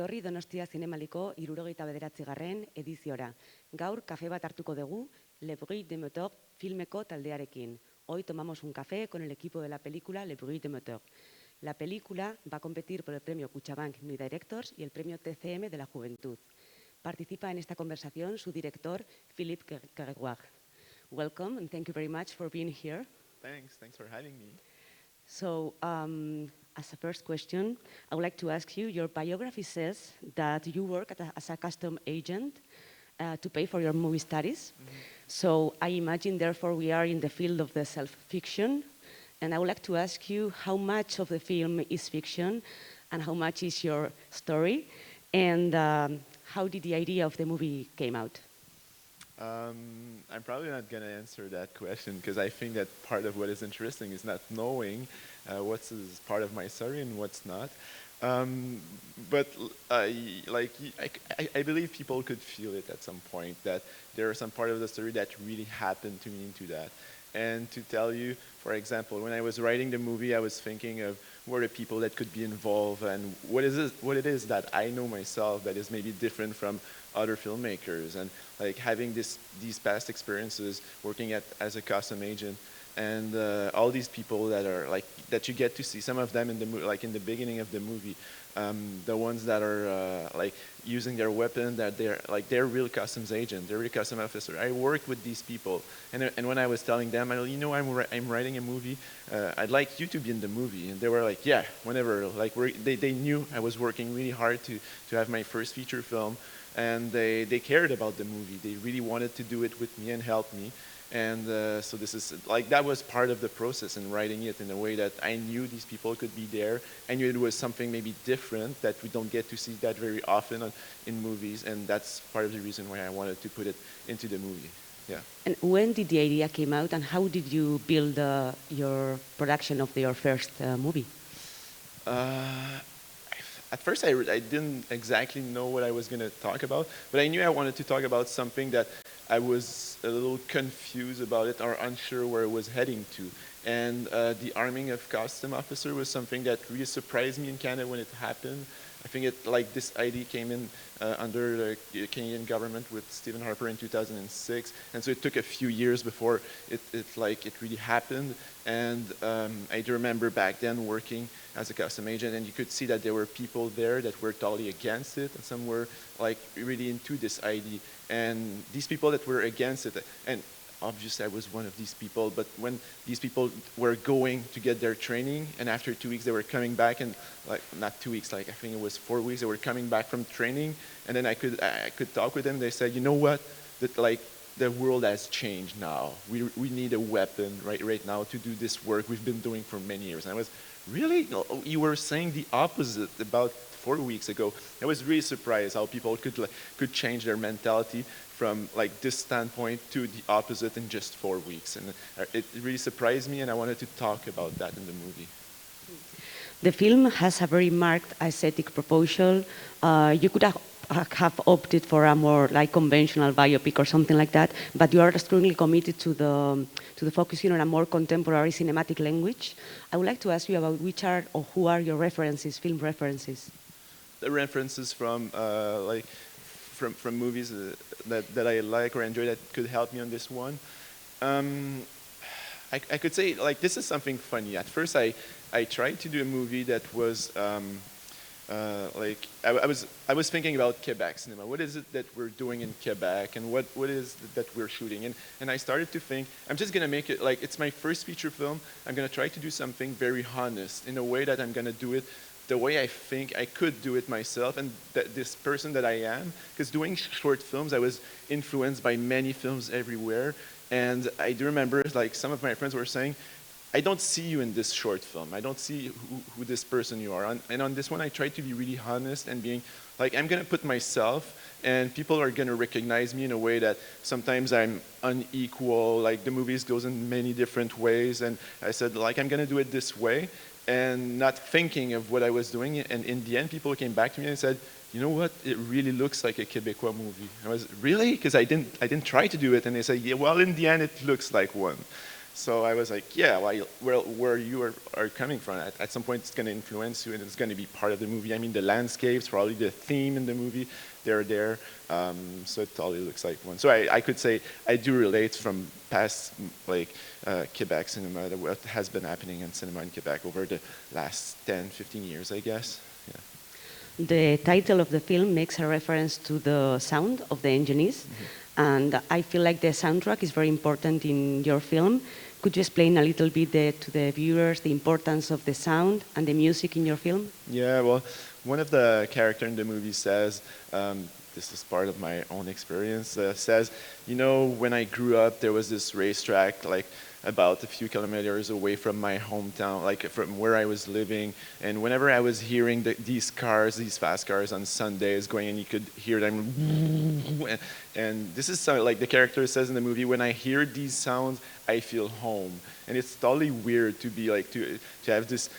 etorri Donostia Zinemaliko 79. ediziora. Gaur kafe bat hartuko dugu, Le Bruit de MOTEURS filmeko taldearekin. Hoy tomamos un café con el equipo de la película Le Bruit de MOTEURS. La película va a competir por el premio Kutxabank New Directors y el premio TCM de la Juventud. Participa en esta conversación su director, Philippe Gregoire. Welcome and thank you very much for being here. Thanks for having me. So, as a first question, I would like to ask you, your biography says that you work as a custom agent to pay for your movie studies. Mm-hmm. So I imagine, therefore, we are in the field of the self-fiction. And I would like to ask you how much of the film is fiction and how much is your story, and how did the idea of the movie came out? I'm probably not going to answer that question because I think that part of what is interesting is not knowing what's part of my story and what's not. But I believe people could feel it at some point, that there are some part of the story that really happened to me into that. And to tell you, for example, when I was writing the movie, I was thinking of what are the people that could be involved and what it is that I know myself that is maybe different from other filmmakers, and like having these past experiences working as a custom agent, and all these people that are that you get to see, some of them in the in the beginning of the movie, the ones that are using their weapon, that they're real customs agent, they're real custom officer. I worked with these people, and when I was telling them, I'm writing a movie, I'd like you to be in the movie, and they were like, yeah, whenever. They knew I was working really hard to have my first feature film, and they cared about the movie. They really wanted to do it with me and help me. And so this is that was part of the process in writing it in a way that I knew these people could be there. I knew it was something maybe different that we don't get to see that very often in movies, and that's part of the reason why I wanted to put it into the movie. Yeah. And when did the idea came out, and how did you build your production of your first movie? At first, I didn't exactly know what I was going to talk about, but I knew I wanted to talk about something that I was a little confused about it or unsure where it was heading to. And the arming of custom officer was something that really surprised me in Canada when it happened. I think this idea came in under the Canadian government with Stephen Harper in 2006, and so it took a few years before it really happened. And I do remember back then working as a custom agent, and you could see that there were people there that were totally against it, and some were really into this idea. And these people that were against it, and obviously I was one of these people, but when these people were going to get their training, and after 2 weeks they were coming back, and not 2 weeks, I think it was 4 weeks, they were coming back from training, and then I could talk with them. They said, you know what, that the world has changed now. We need a weapon right now to do this work we've been doing for many years. And I was, really? You were saying the opposite about 4 weeks ago. I was really surprised how people could change their mentality from this standpoint to the opposite in just 4 weeks. And it really surprised me, and I wanted to talk about that in the movie. The film has a very marked aesthetic proposal. You could have opted for a more conventional biopic or something like that, but you are strongly committed to the focusing on a more contemporary cinematic language. I would like to ask you about which are or who are your references, film references. The references from movies that I like or enjoy that could help me on this one. I could say this is something funny. At first, I tried to do a movie that was I was thinking about Quebec cinema. What is it that we're doing in Quebec, and what is it that we're shooting? And I started to think, I'm just gonna make it it's my first feature film. I'm gonna try to do something very honest in a way that I'm gonna do it the way I think I could do it myself, and this person that I am. Because doing short films, I was influenced by many films everywhere, and I do remember some of my friends were saying, I don't see you in this short film. I don't see who this person you are. And on this one, I tried to be really honest and being I'm going to put myself, and people are going to recognize me in a way that sometimes I'm unequal. The movies goes in many different ways, and I said I'm going to do it this way, and not thinking of what I was doing. And in the end, people came back to me and said, you know what? It really looks like a Quebecois movie. I was, really? Because I didn't try to do it. And they said, yeah, well, in the end, it looks like one. So I was like, yeah, well, where you are coming from, at some point it's going to influence you and it's going to be part of the movie. I mean, the landscapes, probably the theme in the movie, they're there. So it totally looks like one. So I could say I do relate from past like Quebec cinema, what has been happening in cinema in Quebec over the last 10, 15 years, I guess. Yeah. The title of the film makes a reference to the sound of the engineers, and I feel like the soundtrack is very important in your film. Could you explain a little bit to the viewers the importance of the sound and the music in your film? Yeah, well, one of the character in the movie says, this is part of my own experience, says, you know, when I grew up, there was this racetrack, like about a few kilometers away from my hometown, like from where I was living. And whenever I was hearing these cars, these fast cars on Sundays going, and you could hear them, and this is like the character says in the movie, when I hear these sounds, I feel home. And it's totally weird to be like, to have this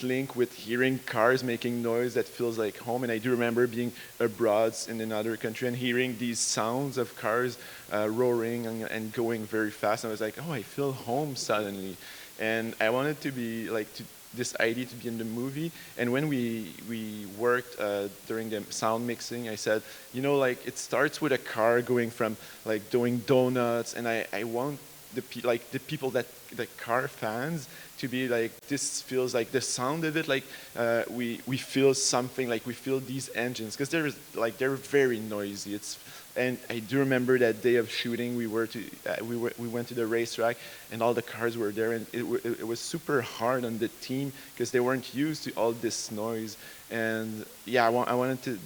link with hearing cars making noise that feels like home. And I do remember being abroad in another country and hearing these sounds of cars roaring and going very fast. And I was like, oh, I feel home suddenly. And I wanted to be like, this idea to be in the movie. And when we worked during the sound mixing, I said, you know, like it starts with a car going from like doing donuts, and I want the people that the car fans to be like, this feels like the sound of it, like we feel something, like we feel these engines, because they're very noisy. And I do remember that day of shooting, we went to the racetrack, and all the cars were there, and it was super hard on the team because they weren't used to all this noise. And yeah, I wanted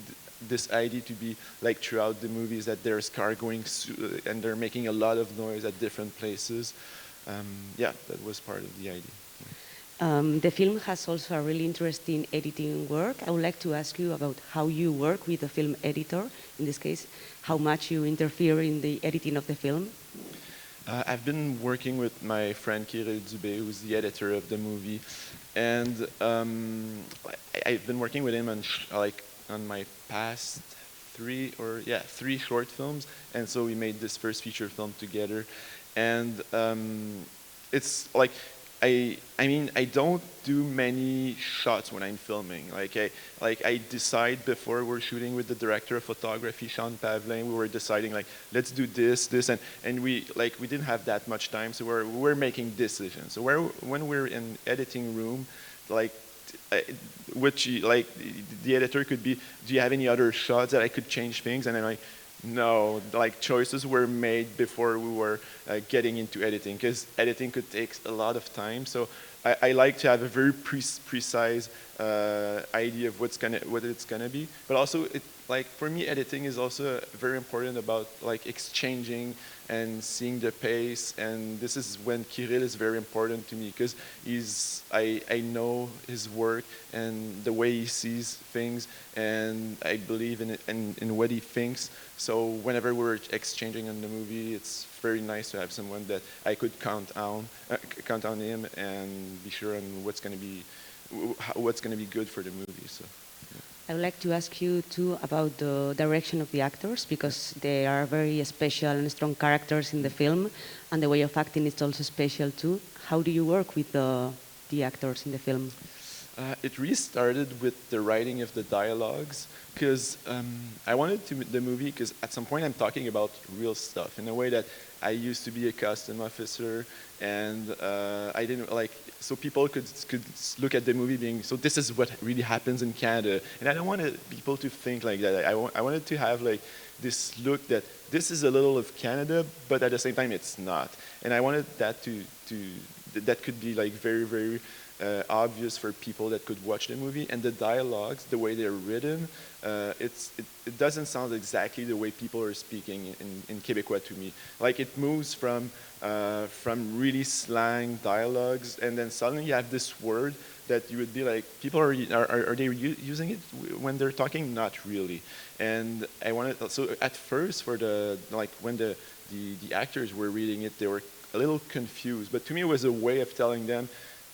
this idea to be like throughout the movies, that there's car going and they're making a lot of noise at different places. Yeah, that was part of the idea. The film has also a really interesting editing work. I would like to ask you about how you work with the film editor, in this case, how much you interfere in the editing of the film. I've been working with my friend Kirill Dubé, who's the editor of the movie, and I've been working with him on my past three short films, and so we made this first feature film together. And it's like, I mean, I don't do many shots when I'm filming. I decide before we're shooting with the director of photography, Sean Pavlin. We were deciding like, let's do this, and we didn't have that much time, so we're making decisions. So when we're in editing room, the editor could be, do you have any other shots that I could change things? And then no, like choices were made before we were getting into editing, because editing could take a lot of time. So I like to have a very precise idea of what it's gonna be. But also, for me, editing is also very important about like exchanging and seeing the pace. And this is when Kirill is very important to me, because I know his work and the way he sees things, and I believe in it and in what he thinks. So whenever we're exchanging in the movie, it's very nice to have someone that I could count on him and be sure on what's going to be good for the movie. So. I would like to ask you too about the direction of the actors, because they are very special and strong characters in the film, and the way of acting is also special too. How do you work with the actors in the film? It really started with the writing of the dialogues, because I wanted the movie, because at some point I'm talking about real stuff in a way that I used to be a custom officer, and I didn't so people could look at the movie being, so this is what really happens in Canada, and I don't want people to think like that. I wanted to have like this look that this is a little of Canada, but at the same time it's not, and I wanted that that could be like very, very obvious for people that could watch the movie. And the dialogues, the way they're written, it doesn't sound exactly the way people are speaking in Québécois to me. Like it moves from really slang dialogues, and then suddenly you have this word that you would be like, people are they using it when they're talking? Not really. And I wanted, so at first for when the actors were reading it, they were a little confused, but to me it was a way of telling them,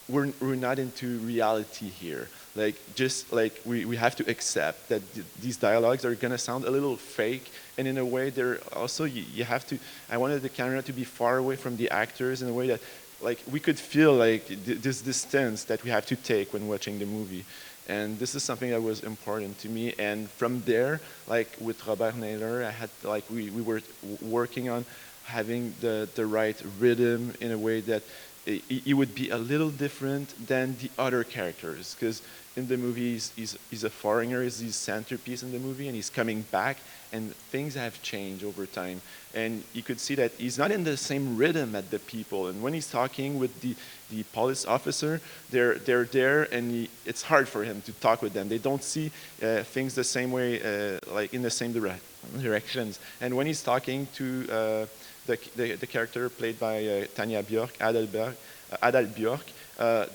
we're not into reality here. Like, just like we have to accept that these dialogues are gonna sound a little fake, and in a way they're also, you have to, I wanted the camera to be far away from the actors in a way that like we could feel like this distance that we have to take when watching the movie. And this is something that was important to me. And from there, like with Robert Naylor, I had like we were working on having the right rhythm in a way that it would be a little different than the other characters. Because in the movie, he's a foreigner, he's the centerpiece in the movie, and he's coming back, and things have changed over time. And you could see that he's not in the same rhythm as the people. And when he's talking with the police officer, they're there, and it's hard for him to talk with them. They don't see things the same way, like in the same directions. And when he's talking to the character played by Tanya Björk, Adal Björk,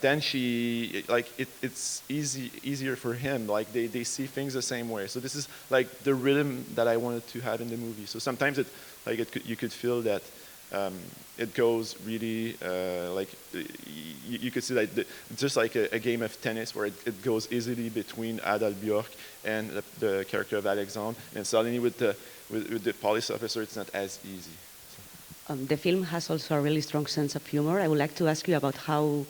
then she like it's easier for him. Like they see things the same way. So this is like the rhythm that I wanted to have in the movie. So sometimes you could feel that it goes really like you could see like just like a game of tennis where it goes easily between Adal Björk and the character of Alexandre, and suddenly with the police officer it's not as easy. The film has also a really strong sense of humor. I would like to ask you about how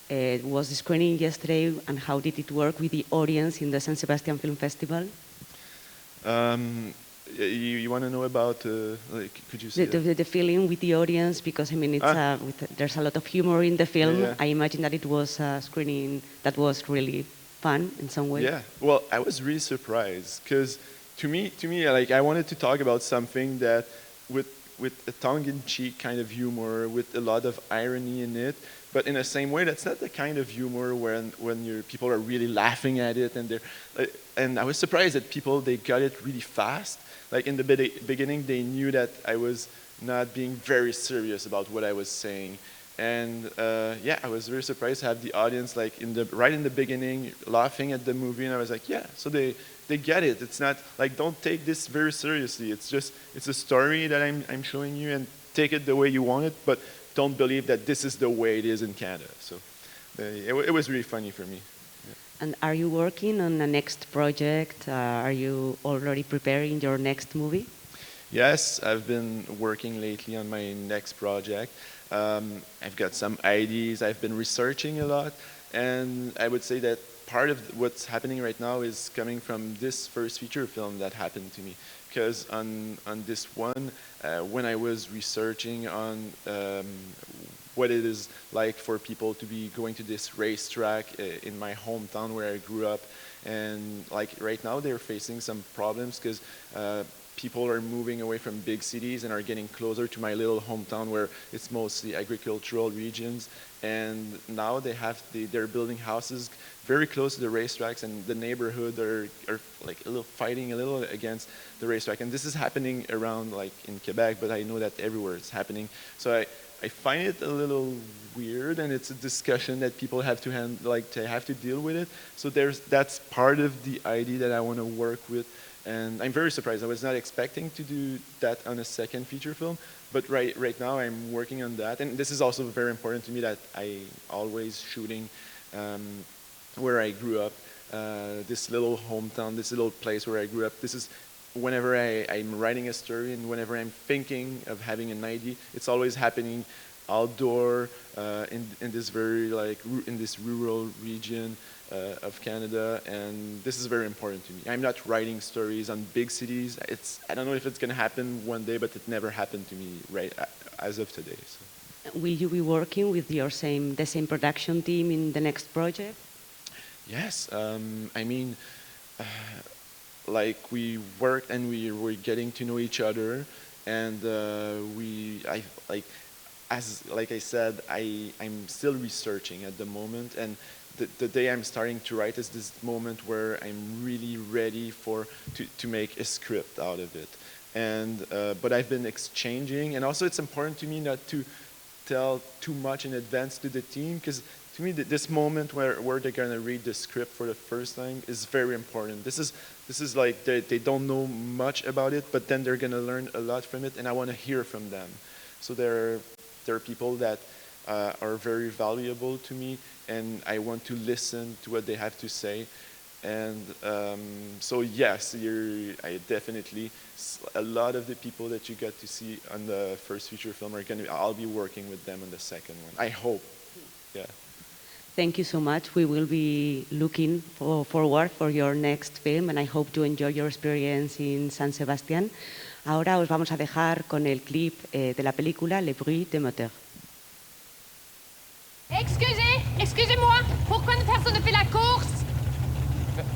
was the screening yesterday and how did it work with the audience in the San Sebastian Film Festival? You want to know about, like, could you say the feeling with the audience? Because I mean, there's a lot of humor in the film. Yeah. I imagine that it was a screening that was really fun in some way. Yeah, well, I was really surprised because to me, like I wanted to talk about something that with a tongue-in-cheek kind of humor, with a lot of irony in it, but in the same way, that's not the kind of humor when your people are really laughing at it, and I was surprised that people, they got it really fast. Like in the beginning, they knew that I was not being very serious about what I was saying. And yeah, I was very surprised to have the audience like right in the beginning laughing at the movie, and I was like, yeah, so they get it. It's not like, don't take this very seriously. It's a story that I'm showing you, and take it the way you want it, but don't believe that this is the way it is in Canada. So it was really funny for me. Yeah. And are you working on a next project? Are you already preparing your next movie? Yes, I've been working lately on my next project. I've got some ideas. I've been researching a lot, and I would say that part of what's happening right now is coming from this first feature film that happened to me. Because on this one, when I was researching on what it is like for people to be going to this racetrack in my hometown where I grew up, and like right now they're facing some problems because people are moving away from big cities and are getting closer to my little hometown where it's mostly agricultural regions. And now they're building houses very close to the racetracks, and the neighborhood are like fighting a little against the racetrack. And this is happening around like in Quebec, but I know that everywhere it's happening. So I find it a little weird, and it's a discussion that people have to have to deal with it. So that's part of the idea that I want to work with. And I'm very surprised. I was not expecting to do that on a second feature film, but right now I'm working on that. And this is also very important to me, that I always shooting where I grew up, this little hometown, this little place where I grew up. This is whenever I'm writing a story and whenever I'm thinking of having an idea, it's always happening outdoor in this very in this rural region of Canada, and this is very important to me. I'm not writing stories on big cities. I don't know if it's going to happen one day, but it never happened to me right as of today. So. Will you be working with the same production team in the next project? Yes, I mean, like we worked and we were getting to know each other, and like I said, I'm still researching at the moment, and the day I'm starting to write is this moment where I'm really ready to make a script out of it. And but I've been exchanging, and also it's important to me not to tell too much in advance to the team, because to me this moment where they're gonna read the script for the first time is very important. This is like they don't know much about it, but then they're gonna learn a lot from it, and I want to hear from them. So there are people that are very valuable to me, and I want to listen to what they have to say. And so yes, I definitely, a lot of the people that you got to see on the first feature film I'll be working with them on the second one. I hope, yeah. Thank you so much. We will be looking forward for your next film, and I hope to enjoy your experience in San Sebastián. Ahora os vamos a dejar con el clip de la película Le Bruit de Moteur. Excusez-moi, pourquoi personne ne fait la course?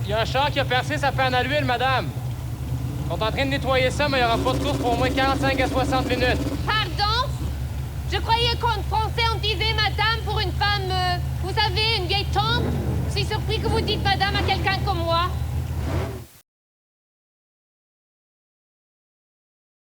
Il y a un char qui a percé sa panne à l'huile, madame. On est en train de nettoyer ça, mais il n'y aura pas de course pour au moins 45 à 60 minutes. Pardon? Je croyais qu'en français on disait madame pour une femme, vous savez, une vieille tante. Je suis surpris que vous dites madame à quelqu'un comme moi.